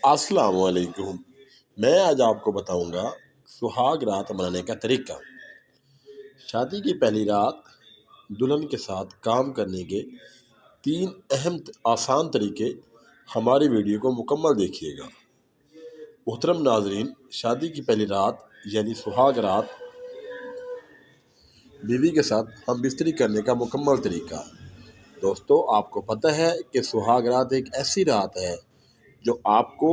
अस्सलाम वालेकुम। मैं आज आपको बताऊंगा सुहाग रात मनाने का तरीका। शादी की पहली रात दुल्हन के साथ काम करने के तीन अहम आसान तरीके हमारी वीडियो को मुकम्मल देखिएगा। मोहतरम नाजरीन, शादी की पहली रात यानी सुहाग रात बीवी के साथ हम बिस्तरी करने का मुकम्मल तरीका। दोस्तों, आपको पता है कि सुहाग रात एक ऐसी रात है जो आपको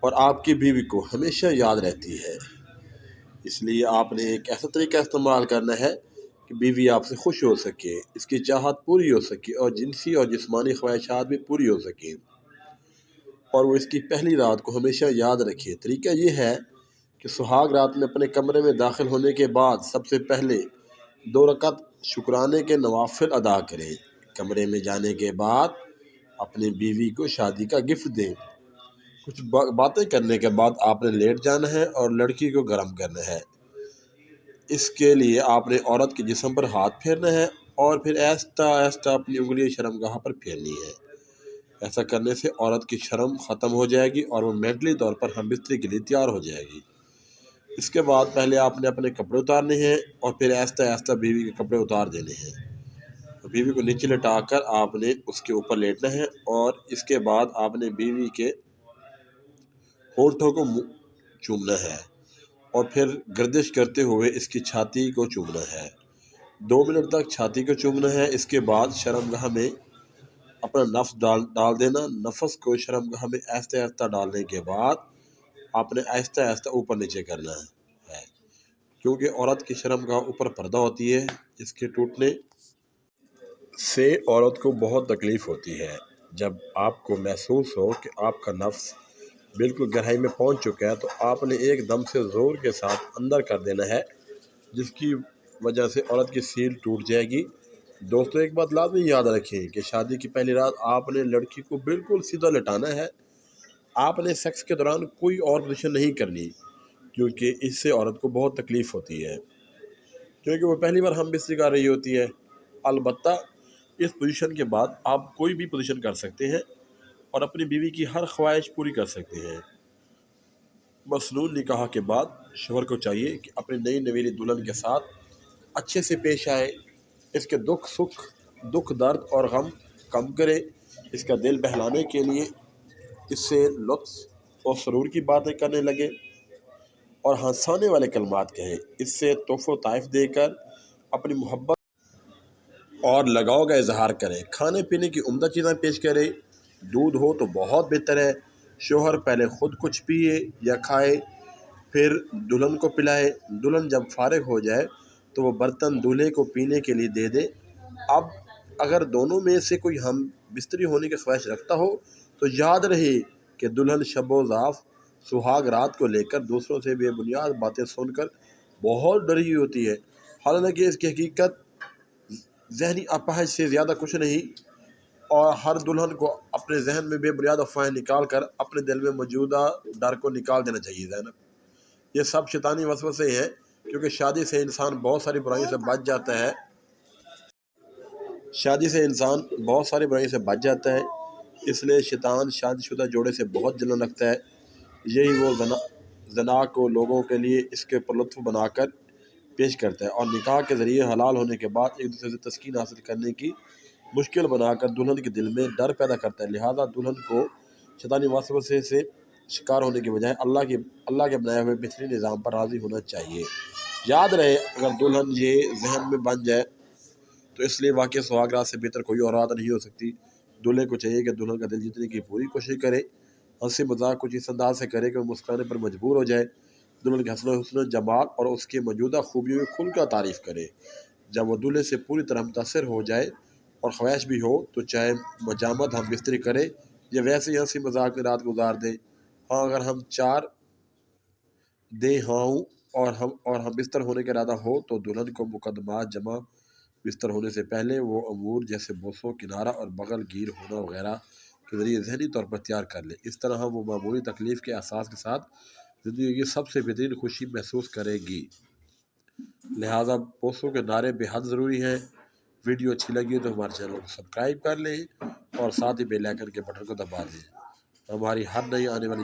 और आपकी बीवी को हमेशा याद रहती है। इसलिए आपने एक ऐसा तरीका इस्तेमाल करना है कि बीवी आपसे खुश हो सके, इसकी चाहत पूरी हो सके और जिनसी और जिस्मानी ख्वाहिशात भी पूरी हो सकें और वो इसकी पहली रात को हमेशा याद रखे। तरीका ये है कि सुहाग रात में अपने कमरे में दाखिल होने के बाद सबसे पहले 2 रकात शुक्राने के नवाफिल अदा करें। कमरे में जाने के बाद अपनी बीवी को शादी का गिफ्ट दें। कुछ बातें करने के बाद आपने लेट जाना है और लड़की को गर्म करना है। इसके लिए आपने औरत के जिस्म पर हाथ फेरना है और फिर आहिस्ता आहिस्ता अपनी उंगली शर्मगाह पर फेरनी है। ऐसा करने से औरत की शर्म ख़त्म हो जाएगी और वो मेंटली तौर पर हम बिस्तरी के लिए तैयार हो जाएगी। इसके बाद पहले आपने अपने कपड़े उतारने हैं और फिर आहिस्ता आहिस्ता बीवी के कपड़े उतार देने हैं। तो बीवी को नीचे लटाकर आपने उसके ऊपर लेटना है और इसके बाद आपने बीवी के होठों को चूमना है और फिर गर्दिश करते हुए इसकी छाती को चूमना है। 2 मिनट तक छाती को चूमना है। इसके बाद शर्मगाह में अपना नफ्स डाल देना। नफ्स को शर्मगाह में आहिस्ता आहिस्ता डालने के बाद आपने आहिस्ता आहिस्ता ऊपर नीचे करना है, क्योंकि औरत की शर्मगाह ऊपर पर्दा होती है। इसके टूटने से औरत को बहुत तकलीफ़ होती है। जब आपको महसूस हो कि आपका नफ्स बिल्कुल गहराई में पहुंच चुका है तो आपने एकदम से ज़ोर के साथ अंदर कर देना है, जिसकी वजह से औरत की सील टूट जाएगी। दोस्तों, एक बात लाजमी याद रखें कि शादी की पहली रात आपने लड़की को बिल्कुल सीधा लेटाना है। आपने सेक्स के दौरान कोई और पोजीशन नहीं करनी, क्योंकि इससे औरत को बहुत तकलीफ़ होती है, क्योंकि वो पहली बार हम बिस्तर कर रही होती है। अलबत्ता इस पोजीशन के बाद आप कोई भी पोजीशन कर सकते हैं और अपनी बीवी की हर ख्वाहिश पूरी कर सकते हैं। मसनून निकाह के बाद शौहर को चाहिए कि अपनी नई नवेली दुल्हन के साथ अच्छे से पेश आए, इसके दुख सुख, दुख दर्द और गम कम करे, इसका दिल बहलाने के लिए इससे लुत्फ़ और सुरूर की बातें करने लगे और हंसाने वाले कलमात कहें। इससे तोहफ़ो ताइफ देकर अपनी मोहब्बत और लगाव का इजहार करें। खाने पीने की उम्दा चीज़ें पेश करें। दूध हो तो बहुत बेहतर है। शौहर पहले ख़ुद कुछ पिए या खाए, फिर दुल्हन को पिलाए। दुल्हन जब फारिग हो जाए तो वो बर्तन दूल्हे को पीने के लिए दे दे। अब अगर दोनों में से कोई हम बिस्तरी होने की ख्वाहिश रखता हो तो याद रहे कि दुल्हन शब-ओ-ज़ाफ़ सुहाग रात को लेकर दूसरों से बेबुनियाद बातें सुनकर बहुत डरी होती है। हालांकि इसकी हकीकत ज़हनी अपाहिज से ज़्यादा कुछ नहीं और हर दुल्हन को अपने जहन में बेबुनियाद अफवाहें निकाल कर अपने दिल में मौजूदा डर को निकाल देना चाहिए। ज़ैनब, ये सब शैतानी वसवसे हैं, क्योंकि शादी से इंसान बहुत सारी बुराइयों से बच जाता है। शादी से इंसान बहुत सारी बुराइयों से बच जाता है, इसलिए शैतान शादीशुदा जोड़े से बहुत जलन रखता है। यही वो जना को लोगों के लिए इसके पर लुत्फ़ बनाकर पेश करता है और निकाह के ज़रिए हलाल होने के बाद एक दूसरे से तस्कीन हासिल करने की मुश्किल बनाकर दुल्हन के दिल में डर पैदा करता है। लिहाजा दुल्हन को शैतानी वसवसे से शिकार होने के बजाय अल्लाह के बनाए हुए बेहतरीन निज़ाम पर राज़ी होना चाहिए। याद रहे, अगर दुल्हन ये जहन में बन जाए तो इसलिए वाकई सुहाग रात से बेहतर कोई और रात नहीं हो सकती। दूल्हे को चाहिए कि दुल्हन का दिल जीतने की पूरी कोशिश करे, हंसी मजाक कुछ इस अंदाज से करे कि वो मुस्कुराने पर मजबूर हो जाए। दुल्हन के हुस्न जमाल और उसकी मौजूदा खूबियों की खुल कर तारीफ़ करे। जब वो दूल्हे से पूरी तरह मुतासर हो जाए और ख्वाहिश भी हो तो चाहे मजामत हम बिस्तरी करे या वैसे ही हंसी मजाक में रात गुजार दे। हाँ, अगर हम चार दे हाँ और हम बिस्तर होने का इरादा हो तो दुल्हन को मुकदमात जमा बिस्तर होने से पहले वो अमूर जैसे बोसों, किनारा और बगल गिर होना वगैरह के ज़रिए ज़हनी तौर पर तैयार कर ले। इस तरह वो मामूली तकलीफ़ के एहसास के साथ ज़िंदगी की सबसे बेहतरीन खुशी महसूस करेगी। लिहाजा बोसों के नारे बेहद ज़रूरी हैं। वीडियो अच्छी लगी तो हमारे चैनल को सब्सक्राइब कर लें और साथ ही बेल आइकन के बटन को दबा दें। हमारी हर नई आने वाली